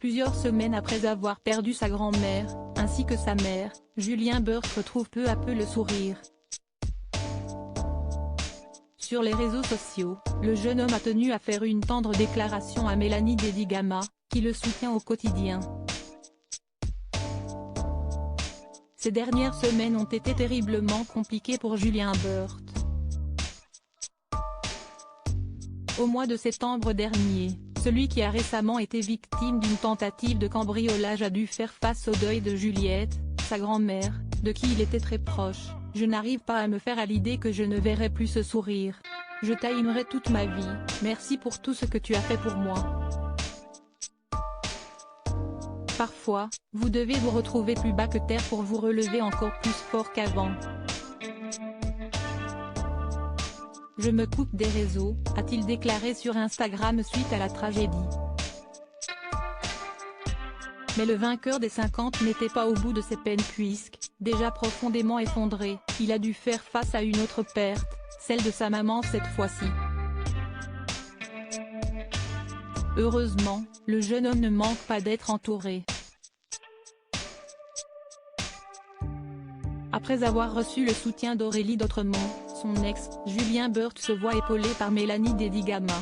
Plusieurs semaines après avoir perdu sa grand-mère, ainsi que sa mère, Julien Burt retrouve peu à peu le sourire. Sur les réseaux sociaux, le jeune homme a tenu à faire une tendre déclaration à Mélanie Dedigama, qui le soutient au quotidien. Ces dernières semaines ont été terriblement compliquées pour Julien Burt. Au mois de septembre dernier, celui qui a récemment été victime d'une tentative de cambriolage a dû faire face au deuil de Juliette, sa grand-mère, de qui il était très proche. « Je n'arrive pas à me faire à l'idée que je ne verrai plus ce sourire. Je t'aimerai toute ma vie, merci pour tout ce que tu as fait pour moi. Parfois, vous devez vous retrouver plus bas que terre pour vous relever encore plus fort qu'avant. Je me coupe des réseaux », a-t-il déclaré sur Instagram suite à la tragédie. Mais le vainqueur des 50 n'était pas au bout de ses peines puisque, déjà profondément effondré, il a dû faire face à une autre perte, celle de sa maman cette fois-ci. Heureusement, le jeune homme ne manque pas d'être entouré. Après avoir reçu le soutien d'Aurélie d'Autremont, son ex, Julien Burt se voit épaulé par Mélanie Dedigama.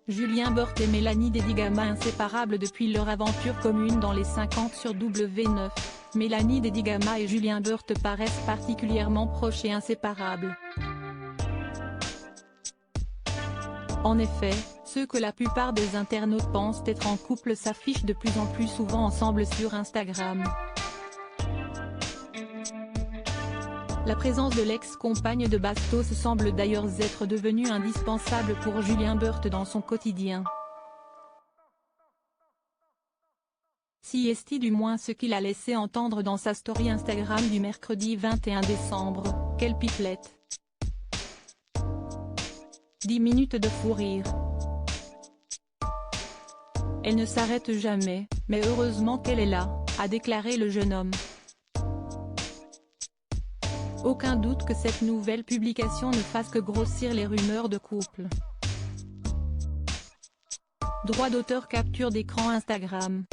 Julien Burt et Mélanie Dedigama inséparables depuis leur aventure commune dans les 50 sur W9, Mélanie Dedigama et Julien Burt paraissent particulièrement proches et inséparables. En effet, ceux que la plupart des internautes pensent être en couple s'affichent de plus en plus souvent ensemble sur Instagram. La présence de l'ex-compagne de Bastos semble d'ailleurs être devenue indispensable pour Julien Burt dans son quotidien. Si est du moins ce qu'il a laissé entendre dans sa story Instagram du mercredi 21 décembre, quelle pipelette. 10 minutes de fou rire. Elle ne s'arrête jamais, mais heureusement qu'elle est là, a déclaré le jeune homme. Aucun doute que cette nouvelle publication ne fasse que grossir les rumeurs de couple. Droit d'auteur capture d'écran Instagram.